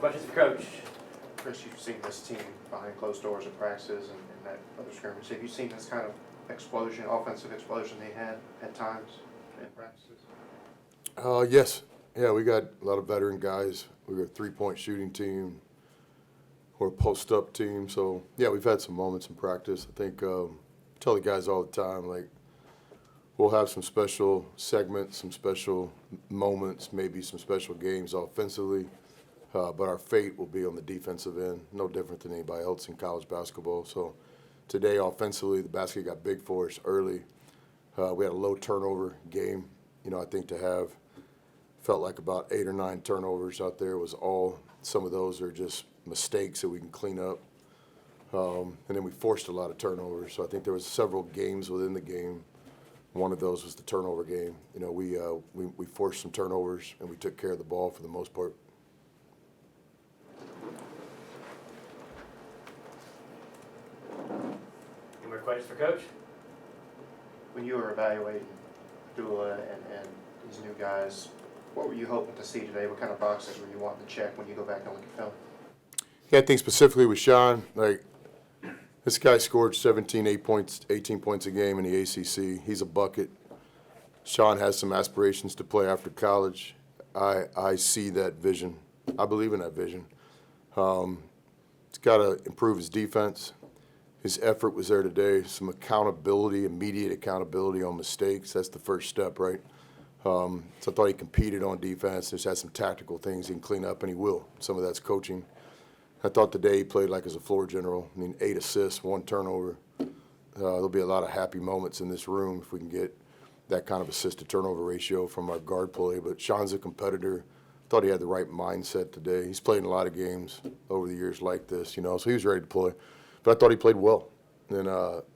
Questions for Coach? Chris, you've seen this team behind closed doors at practices and that other scrimmage. Have you seen this kind of explosion, offensive explosion they had at times in practices? Yes. Yeah, we got a lot of veteran guys. We got a three-point shooting team. We're a post-up team. So, yeah, we've had some moments in practice. I think I tell the guys all the time, like, we'll have some special segments, some special moments, maybe some special games offensively. But our fate will be on the defensive end, no different than anybody else in college basketball. So today, offensively, the basket got big for us early. We had a low turnover game. I think to have felt like about 8 or 9 turnovers out there was all. Some of those are just mistakes that we can clean up. And then we forced a lot of turnovers. So I think there was several games within the game. One of those was the turnover game. We forced some turnovers, and we took care of the ball for the most part. Any more questions for Coach? When you were evaluating Dula and these new guys, what were you hoping to see today? What kind of boxes were you wanting to check when you go back and look at film? Yeah, I think specifically with Sean, like, this guy scored 18 points a game in the ACC. He's a bucket. Sean has some aspirations to play after college. I see that vision. I believe in that vision. He's got to improve his defense. His effort was there today. Some accountability, immediate accountability on mistakes. That's the first step, right? So I thought he competed on defense. Just had some tactical things he can clean up, and he will. Some of that's coaching. I thought today he played like as a floor general. 8 assists, 1 turnover. There'll be a lot of happy moments in this room if we can get that kind of assist-to-turnover ratio from our guard play. But Sean's a competitor. Thought he had the right mindset today. He's played in a lot of games over the years like this, so he was ready to play. But I thought he played well. And,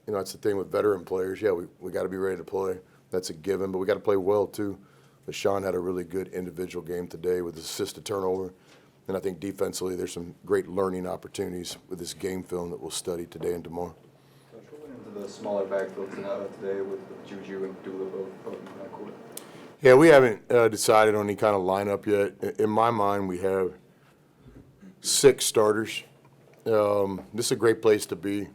that's the thing with veteran players. Yeah, we got to be ready to play. That's a given, but we got to play well too. But Sean had a really good individual game today with his assist-to-turnover. And I think defensively there's some great learning opportunities with this game film that we'll study today and tomorrow. Coach, what went into the smaller backfield today with Juju and Dula both in that court? Yeah, we haven't decided on any kind of lineup yet. In my mind, we have 6 starters. This is a great place to be.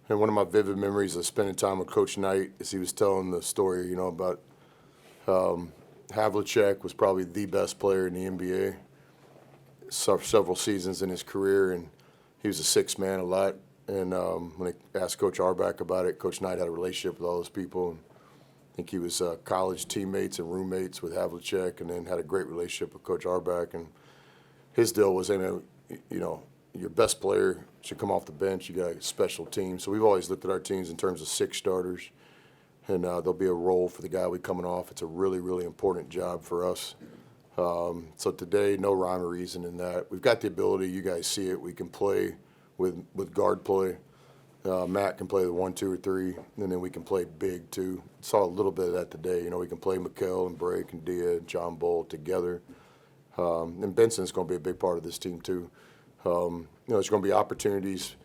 And one of my vivid memories of spending time with Coach Knight is he was telling the story, about Havlicek was probably the best player in the NBA several seasons in his career, and he was a 6th man a lot. And when I asked Coach Auerbach about it, Coach Knight had a relationship with all those people. And I think he was college teammates and roommates with Havlicek, and then had a great relationship with Coach Auerbach. And his deal was, your best player should come off the bench. You got a special team. So we've always looked at our teams in terms of 6 starters, and there'll be a role for the guy we coming off. It's a really, really important job for us. So today, no rhyme or reason in that. We've got the ability. You guys see it. We can play with guard play. Matt can play the 1, 2, or 3, and then we can play big too. Saw a little bit of that today. We can play Mikal and Brake and Dia and John Bull together. And Benson's going to be a big part of this team too. There's going to be opportunities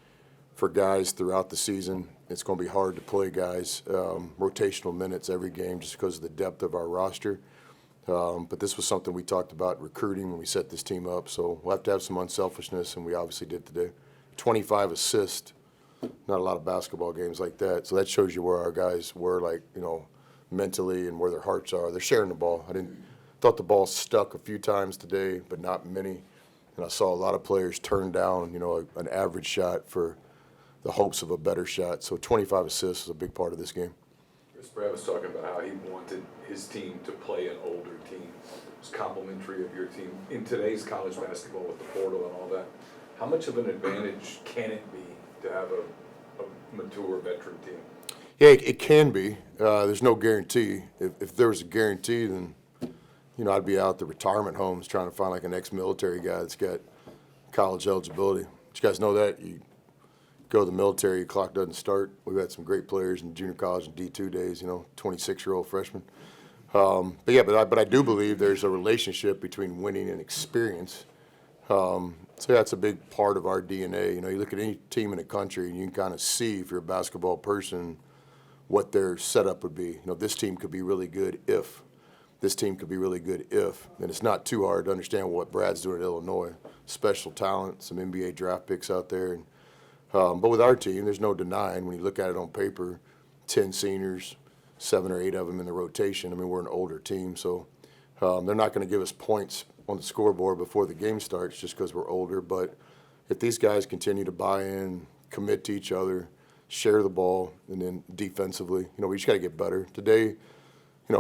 for guys throughout the season. It's going to be hard to play guys rotational minutes every game just because of the depth of our roster. But this was something we talked about recruiting when we set this team up. So we'll have to have some unselfishness, and we obviously did today. 25 assists, not a lot of basketball games like that. So that shows you where our guys were, mentally and where their hearts are. They're sharing the ball. Thought the ball stuck a few times today, but not many. And I saw a lot of players turn down, an average shot for the hopes of a better shot. So 25 assists is a big part of this game. Brad was talking about how he wanted his team to play an older team. It was complimentary of your team. In today's college basketball with the portal and all that, how much of an advantage can it be to have a mature veteran team? Yeah, it can be. There's no guarantee. If there was a guarantee, then I'd be out the retirement homes trying to find an ex-military guy that's got college eligibility. But you guys know that. You go to the military, your clock doesn't start. We've had some great players in junior college and D2 days, 26-year-old freshmen. But I do believe there's a relationship between winning and experience. So that's a big part of our DNA. You look at any team in the country and you can kind of see, if you're a basketball person, what their setup would be. This team could be really good if. This team could be really good if. And it's not too hard to understand what Brad's doing at Illinois. special talent, some NBA draft picks out there. And, but with our team, there's no denying when you look at it on paper, 10 seniors, 7 or 8 of them in the rotation. I mean, we're an older team, so they're not going to give us points on the scoreboard before the game starts just because we're older. But if these guys continue to buy in, commit to each other, share the ball, and then defensively, we just got to get better. Today,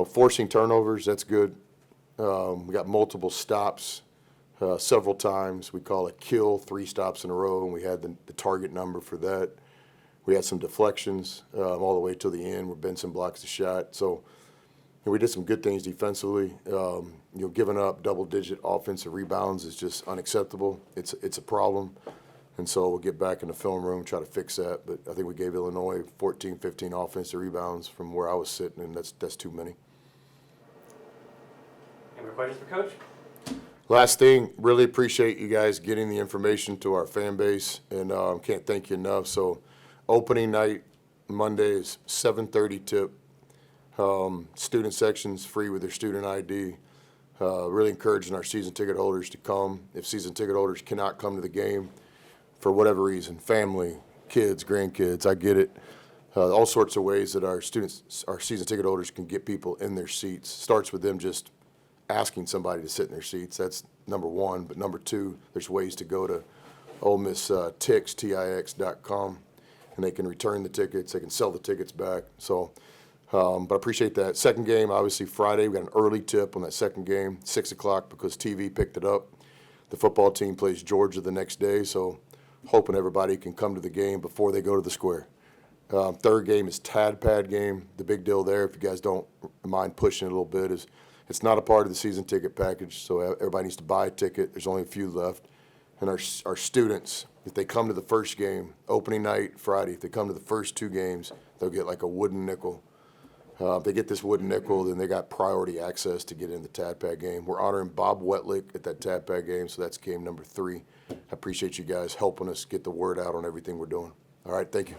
forcing turnovers, that's good. We got multiple stops several times. We call it kill, 3 stops in a row, and we had the target number for that. We had some deflections all the way till the end where Benson blocks the shot. So we did some good things defensively. Giving up double-digit offensive rebounds is just unacceptable. It's a problem. And so we'll get back in the film room, try to fix that. But I think we gave Illinois 14, 15 offensive rebounds from where I was sitting, and that's too many. Any more questions for Coach? Last thing, really appreciate you guys getting the information to our fan base, and can't thank you enough. So opening night, Monday is 7:30 tip. Student sections free with their student ID. Really encouraging our season ticket holders to come. If season ticket holders cannot come to the game for whatever reason, family, kids, grandkids, I get it. All sorts of ways that our season ticket holders can get people in their seats. Starts with them just asking somebody to sit in their seats. That's number one. But number two, there's ways to go to Ole Miss Tix.com, and they can return the tickets. They can sell the tickets back. So, but I appreciate that. Second game, obviously Friday. We got an early tip on that second game, 6 o'clock, because TV picked it up. The football team plays Georgia the next day, so hoping everybody can come to the game before they go to the square. Third game is TADPAD game. The big deal there, if you guys don't mind pushing it a little bit, is it's not a part of the season ticket package, so everybody needs to buy a ticket. There's only a few left. And our students, if they come to the first game, opening night Friday, if they come to the first 2 games, they'll get like a wooden nickel. If they get this wooden nickel, then they got priority access to get in the TADPAD game. We're honoring Bob Wetlick at that TADPAD game, so that's game number 3. I appreciate you guys helping us get the word out on everything we're doing. All right, thank you.